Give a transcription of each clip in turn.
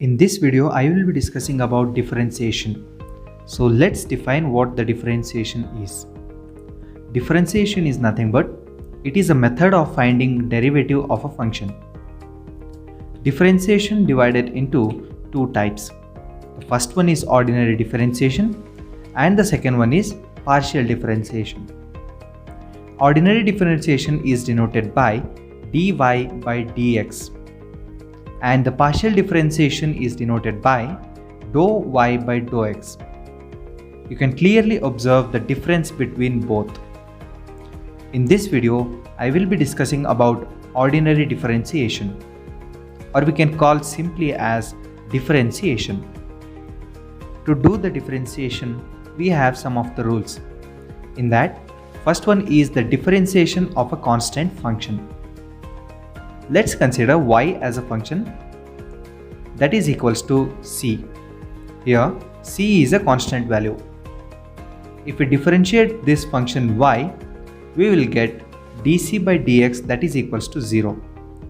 In this video, I will be discussing about differentiation. So let's define what the differentiation is. Differentiation is nothing but it is a method of finding derivative of a function. Differentiation divided into two types. The first one is ordinary differentiation and the second one is partial differentiation. Ordinary differentiation is denoted by dy by dx and the partial differentiation is denoted by dou y by dou x. You can clearly observe the difference between both. In this video, I will be discussing about ordinary differentiation, or we can call simply as differentiation. To do the differentiation, we have some of the rules. In that, first one is the differentiation of a constant function. Let's consider y as a function that is equals to c. Here, c is a constant value. If we differentiate this function y, we will get dc by dx that is equals to 0.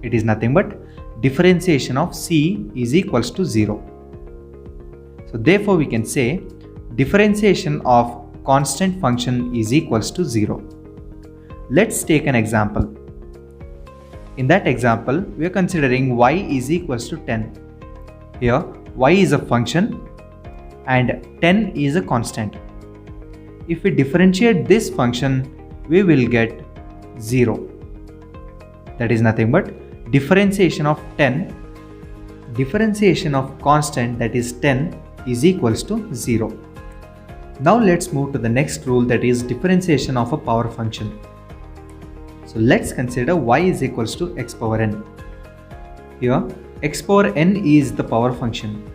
It is nothing but differentiation of c is equals to 0. So therefore we can say differentiation of constant function is equals to 0. Let's take an example. In that example, we are considering y is equals to 10. Here, y is a function and 10 is a constant. If we differentiate this function, we will get 0. That is nothing but differentiation of 10, differentiation of constant that is 10 is equals to 0. Now let's move to the next rule, that is differentiation of a power function. So let's consider y is equals to x power n. Here x power n is the power function.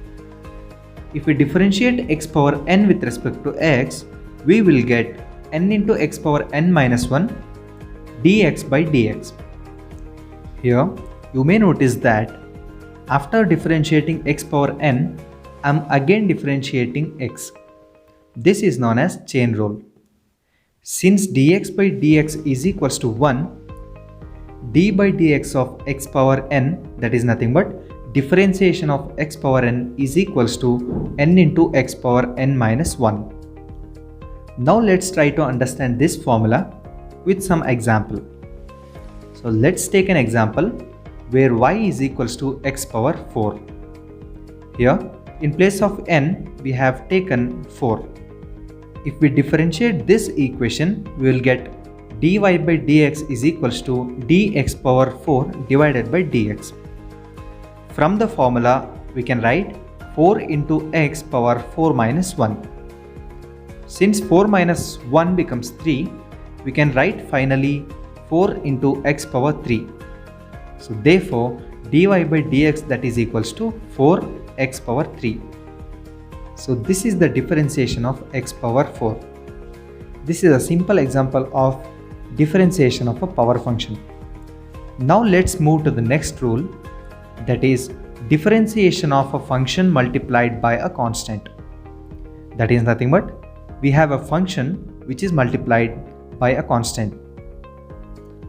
If we differentiate x power n with respect to x, we will get n into x power n minus 1 dx by dx. Here you may notice that after differentiating x power n, I am again differentiating x. This is known as chain rule. Since dx by dx is equals to 1, d by dx of x power n, that is nothing but differentiation of x power n is equals to n into x power n minus 1. Now let's try to understand this formula with some example. So let's take an example where y is equals to x power 4. Here in place of n we have taken 4. If we differentiate this equation, we will get dy by dx is equals to dx power 4 divided by dx. From the formula, we can write 4 into x power 4 minus 1. Since 4 minus 1 becomes 3, we can write finally 4 into x power 3. So therefore, dy by dx that is equals to 4x power 3. So this is the differentiation of x power 4. This is a simple example of differentiation of a power function. Now let's move to the next rule, that is differentiation of a function multiplied by a constant. That is nothing but we have a function which is multiplied by a constant.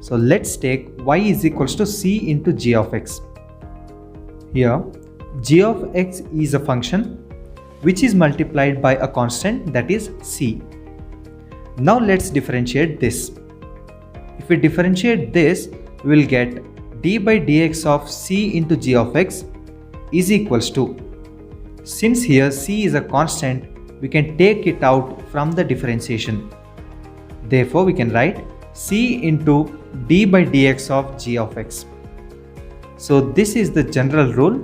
So let's take y is equals to c into g of x. Here g of x is a function which is multiplied by a constant, that is c. Now let's differentiate this. If we differentiate this, we will get d by dx of c into g of x is equals to, since here c is a constant, we can take it out from the differentiation. Therefore we can write c into d by dx of g of x. So this is the general rule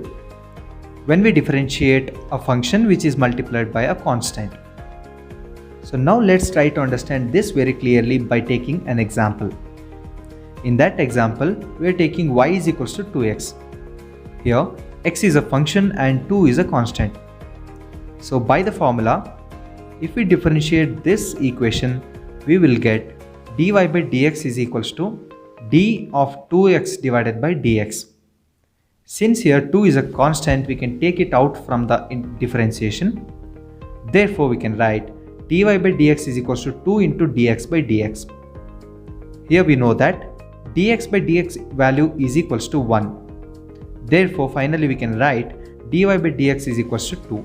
when we differentiate a function which is multiplied by a constant. So now let's try to understand this very clearly by taking an example. In that example, we are taking y is equals to 2x. Here x is a function and 2 is a constant. So by the formula, if we differentiate this equation, we will get dy by dx is equals to d of 2x divided by dx. Since here 2 is a constant, we can take it out from the differentiation. Therefore we can write dy by dx is equals to 2 into dx by dx. Here we know that dx by dx value is equals to 1. Therefore, finally we can write dy by dx is equals to 2.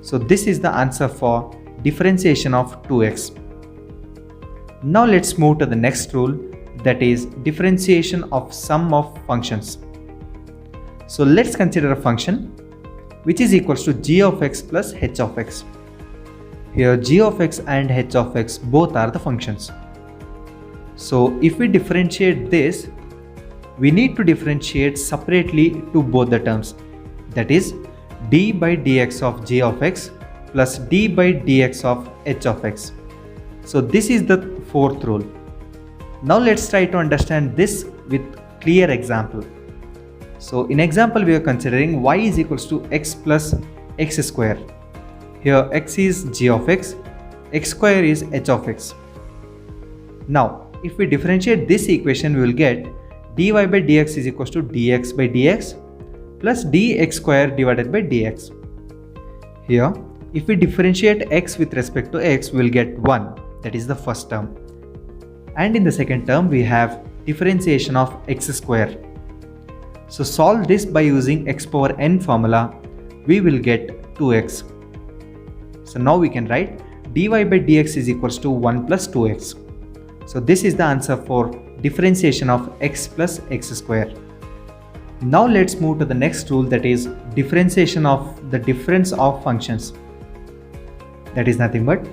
So this is the answer for differentiation of 2x. Now let's move to the next rule, that is differentiation of sum of functions. So let's consider a function which is equals to g of x plus h of x. Here g of x and h of x both are the functions. So if we differentiate this, we need to differentiate separately to both the terms, that is d by dx of g of x plus d by dx of h of x. So this is the fourth rule. Now let's try to understand this with clear example. So in example we are considering y is equals to x plus x square. Here x is g of x, x square is h of x. Now if we differentiate this equation, we will get dy by dx is equals to dx by dx plus dx square divided by dx. Here if we differentiate x with respect to x, we will get 1, that is the first term. And in the second term we have differentiation of x square. So solve this by using x power n formula, we will get 2x. So now we can write dy by dx is equals to 1 plus 2x. So this is the answer for differentiation of x plus x square. Now let's move to the next rule, that is differentiation of the difference of functions. That is nothing but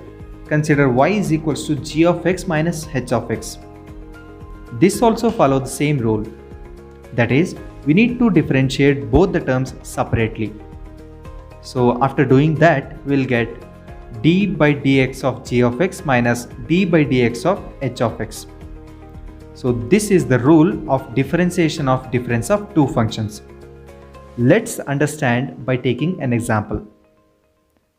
consider y is equals to g of x minus h of x. This also follows the same rule, that is we need to differentiate both the terms separately. So after doing that, we will get d by dx of g of x minus d by dx of h of x. So this is the rule of differentiation of difference of two functions. Let's understand by taking an example.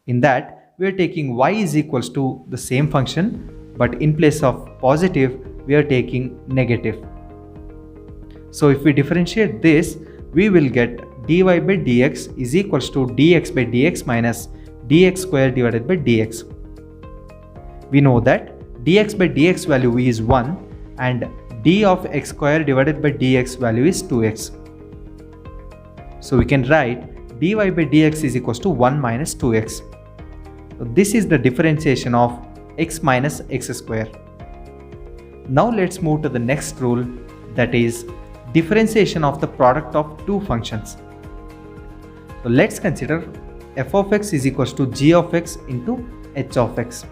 In that, we are taking y is equals to the same function, but in place of positive, we are taking negative. So if we differentiate this, we will get dy by dx is equals to dx by dx minus dx square divided by dx. We know that dx by dx value is 1 and d of x square divided by dx value is 2x. So we can write dy by dx is equals to 1 minus 2x. So this is the differentiation of x minus x square. Now let's move to the next rule, that is differentiation of the product of two functions. So let's consider f of x is equals to g of x into h of x.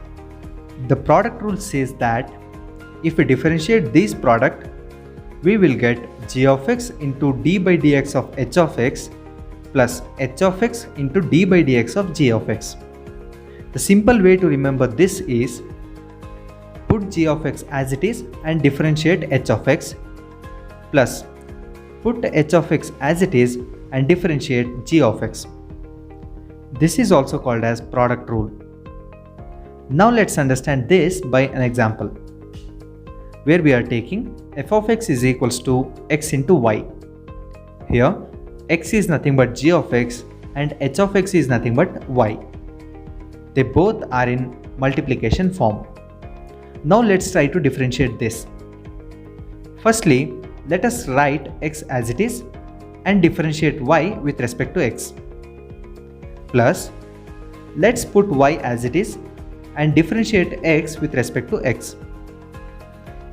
The product rule says that if we differentiate this product, we will get g of x into d by dx of h of x plus h of x into d by dx of g of x. The simple way to remember this is put g of x as it is and differentiate h of x, plus put h of x as it is and differentiate g of x. This is also called as product rule. Now let's understand this by an example, where we are taking f of x is equals to x into y. Here x is nothing but g of x and h of x is nothing but y. They both are in multiplication form. Now let's try to differentiate this. Firstly, let us write x as it is and differentiate y with respect to x. Plus, let's put y as it is and differentiate x with respect to x.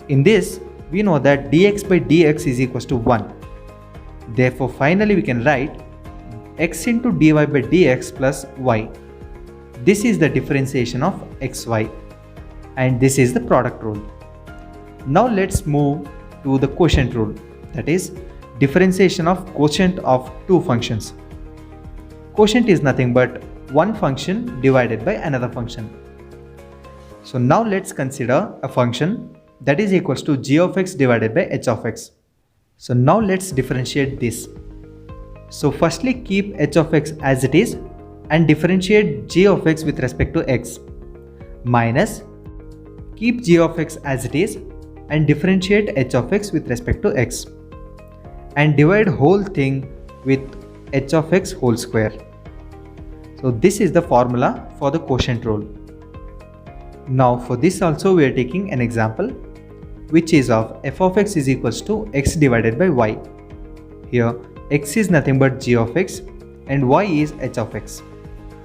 In this, we know that dx by dx is equals to 1. Therefore, finally we can write x into dy by dx plus y. This is the differentiation of xy, and this is the product rule. Now let's move to the quotient rule, that is differentiation of quotient of two functions. Quotient is nothing but one function divided by another function. So now let's consider a function that is equals to g of x divided by h of x. So now let's differentiate this. So firstly keep h of x as it is and differentiate g of x with respect to x, minus keep g of x as it is and differentiate h of x with respect to x, and divide whole thing with h of x whole square. So this is the formula for the quotient rule. Now for this also we are taking an example, which is of f of x is equals to x divided by y. Here x is nothing but g of x and y is h of x.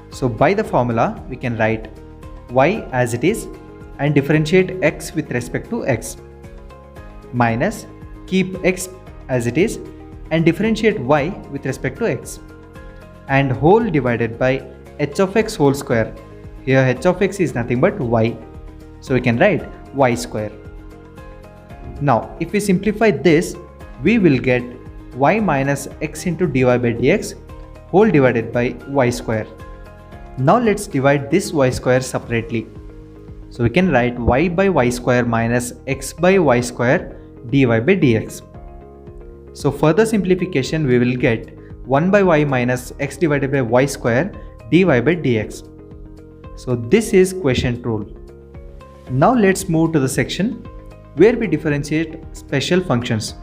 So by the formula we can write y as it is and differentiate x with respect to x, minus keep x as it is and differentiate y with respect to x, and whole divided by h of x whole square. Here h of x is nothing but y, so we can write y square. Now if we simplify this, we will get y minus x into dy by dx whole divided by y square. Now let's divide this y square separately. So we can write y by y square minus x by y square dy by dx. So further simplification, we will get 1 by y minus x divided by y square dy by dx. So this is quotient rule. Now let's move to the section where we differentiate special functions.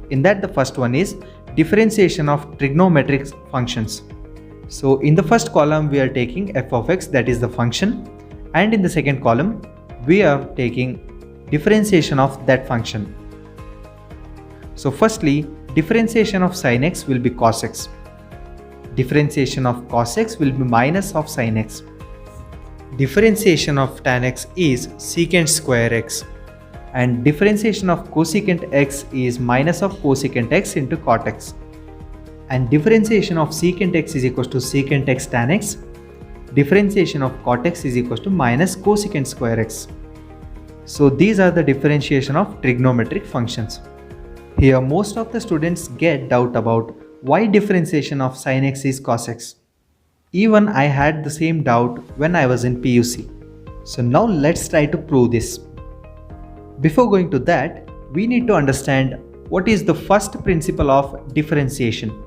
In that, the first one is differentiation of trigonometric functions. So in the first column we are taking f of x, that is the function, and in the second column we are taking differentiation of that function. So firstly, differentiation of sin x will be cos x. Differentiation of cos x will be minus of sin x. Differentiation of tan x is secant square x. And differentiation of cosecant x is minus of cosecant x into cot x. And differentiation of secant x is equals to secant x tan x. Differentiation of cot x is equals to minus cosecant square x. So these are the differentiation of trigonometric functions. Here most of the students get doubt about why differentiation of sin x is cos x. Even I had the same doubt when I was in PUC. So now let's try to prove this. Before going to that, we need to understand what is the first principle of differentiation.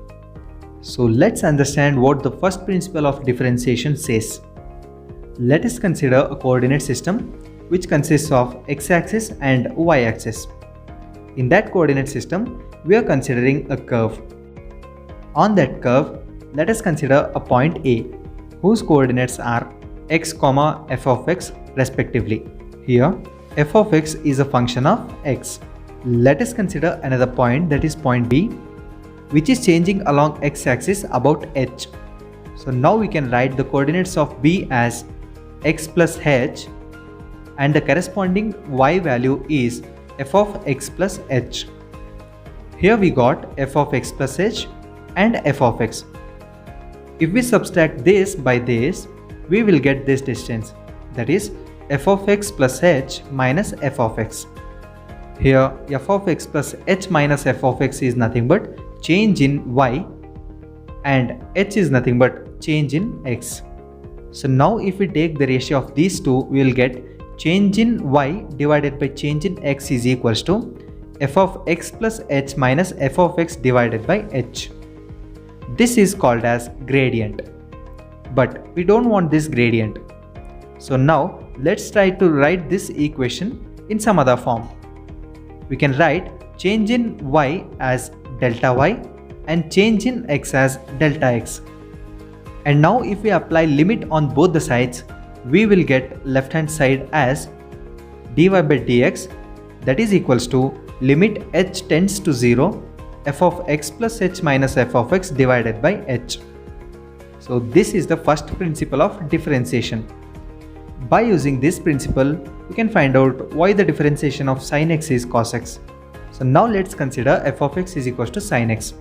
So let's understand what the first principle of differentiation says. Let us consider a coordinate system which consists of x-axis and y-axis. In that coordinate system, we are considering a curve. On that curve, let us consider a point A whose coordinates are x, f of x respectively. Here, f of x is a function of x. Let us consider another point, that is point B, which is changing along x-axis about h. So now we can write the coordinates of B as x plus h, and the corresponding y value is f of x plus h. Here we got f of x plus h and f of x. If we subtract this by this, we will get this distance, that is f of x plus h minus f of x. Here f of x plus h minus f of x is nothing but change in y, and h is nothing but change in x. So now if we take the ratio of these two, we will get change in y divided by change in x is equals to f of x plus h minus f of x divided by h. This is called as gradient. But we don't want this gradient. So now let's try to write this equation in some other form. We can write change in y as delta y and change in x as delta x. And now if we apply limit on both the sides, we will get left hand side as dy by dx, that is equals to limit h tends to 0 f of x plus h minus f of x divided by h. So this is the first principle of differentiation. By using this principle, we can find out why the differentiation of sin x is cos x. So now let's consider f of x is equals to sin x.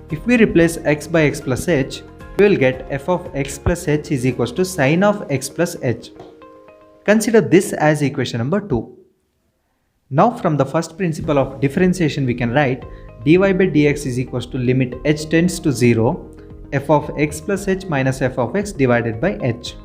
If we replace x by x plus h, we will get f of x plus h is equals to sin of x plus h. Consider this as equation number 2. Now from the first principle of differentiation, we can write dy by dx is equals to limit h tends to 0 f of x plus h minus f of x divided by h.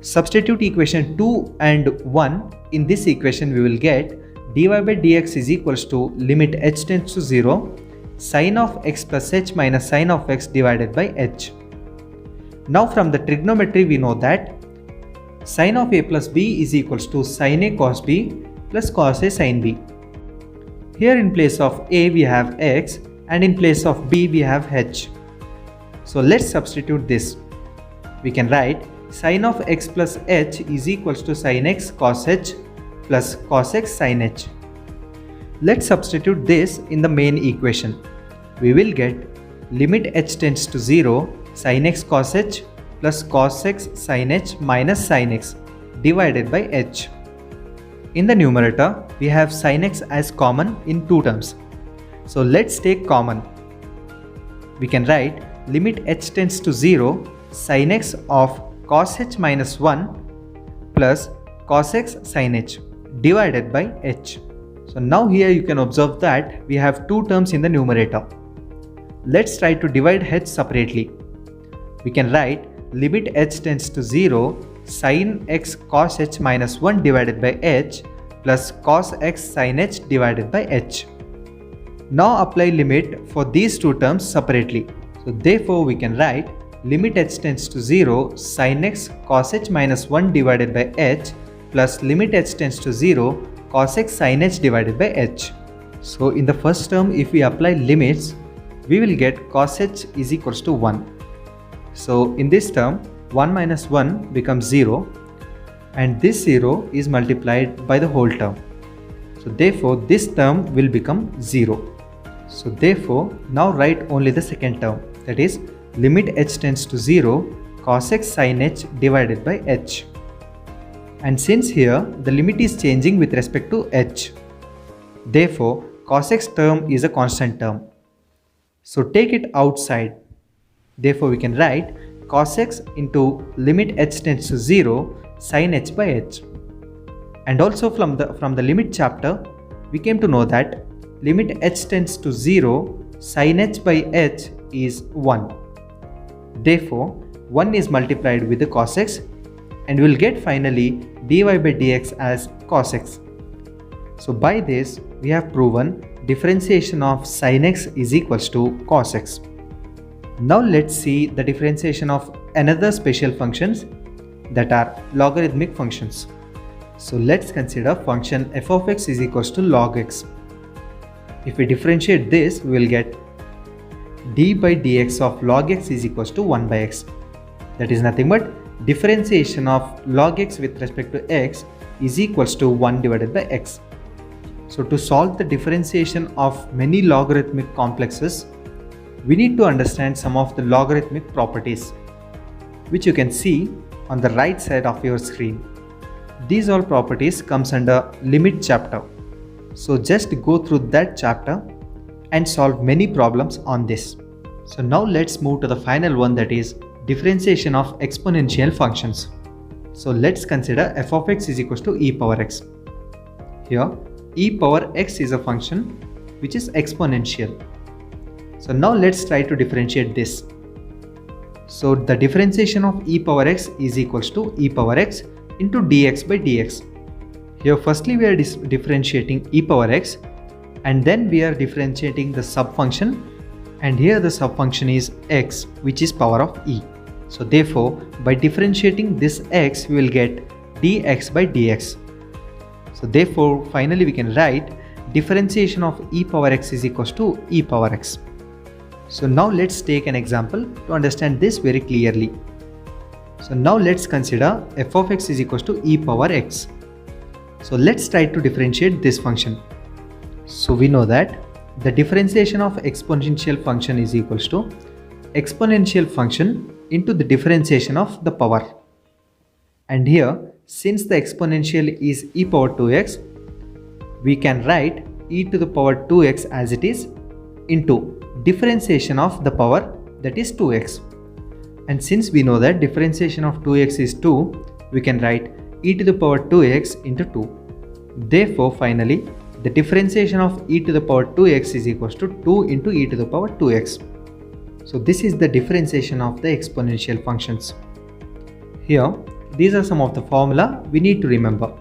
Substitute equation 2 and 1 in this equation, we will get dy by dx is equals to limit h tends to 0 sin of x plus h minus sin of x divided by h. Now from the trigonometry, we know that sin of a plus b is equals to sin a cos b plus cos a sin b. Here in place of a we have x and in place of b we have h. So let's substitute this. We can write sin of x plus h is equals to sin x cos h plus cos x sin h. Let's substitute this in the main equation. We will get limit h tends to 0 sin x cos h plus cos x sin h minus sin x divided by h. In the numerator, we have sin x as common in two terms. So let's take common. We can write limit h tends to 0 sin x of cos h minus 1 plus cos x sin h divided by h. So now here you can observe that we have two terms in the numerator. Let's try to divide h separately. We can write limit h tends to 0 sin x cos h minus 1 divided by h plus cos x sin h divided by h. Now apply limit for these two terms separately. So therefore we can write limit h tends to 0 sin x cos h minus 1 divided by h plus limit h tends to 0 cos x sin h divided by h. So in the first term, if we apply limits, we will get cos h is equals to 1. So in this term, 1 minus 1 becomes 0 and this 0 is multiplied by the whole term. So therefore this term will become 0. So therefore now write only the second term, that is limit h tends to 0 cos x sin h divided by h. And since here the limit is changing with respect to h, therefore cos x term is a constant term. So take it outside. Therefore we can write cos x into limit h tends to 0 sin h by h. And also from the limit chapter, we came to know that limit h tends to 0 sin h by h is 1. Therefore 1 is multiplied with the cos x and we will get finally dy by dx as cos x. So by this we have proven differentiation of sin x is equals to cos x. Now let's see the differentiation of another special functions that are logarithmic functions. So let's consider function f of x is equals to log x. If we differentiate this, we will get d by dx of log x is equals to 1 by x. That is nothing but differentiation of log x with respect to x is equals to 1 divided by x. So to solve the differentiation of many logarithmic complexes, we need to understand some of the logarithmic properties, which you can see on the right side of your screen. These all properties comes under limit chapter. So just go through that chapter and solve many problems on this. So now let's move to the final one, that is differentiation of exponential functions. So let's consider f of x is equals to e power x. Here e power x is a function which is exponential. So now let's try to differentiate this. So the differentiation of e power x is equals to e power x into dx by dx. Here firstly we are differentiating e power x and then we are differentiating the subfunction, and here the subfunction is x, which is power of e. So therefore by differentiating this x we will get dx by dx. So therefore finally we can write differentiation of e power x is equals to e power x. So now let's take an example to understand this very clearly. So now let's consider f of x is equals to e power x. So let's try to differentiate this function. So we know that the differentiation of exponential function is equals to exponential function into the differentiation of the power. And here, since the exponential is e power 2x, we can write e to the power 2x as it is into differentiation of the power, that is 2x. And since we know that differentiation of 2x is 2, we can write e to the power 2x into 2. Therefore finally the differentiation of e to the power 2x is equals to 2 into e to the power 2x. So this is the differentiation of the exponential functions. Here these are some of the formula we need to remember.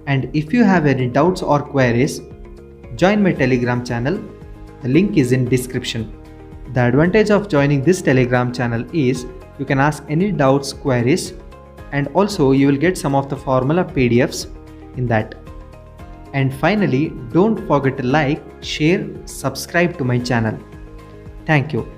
And if you have any doubts or queries, join my Telegram channel. The link is in description. The advantage of joining this Telegram channel is you can ask any doubts, queries, and also you will get some of the formula PDFs in that. And finally, don't forget to like, share, subscribe to my channel. Thank you.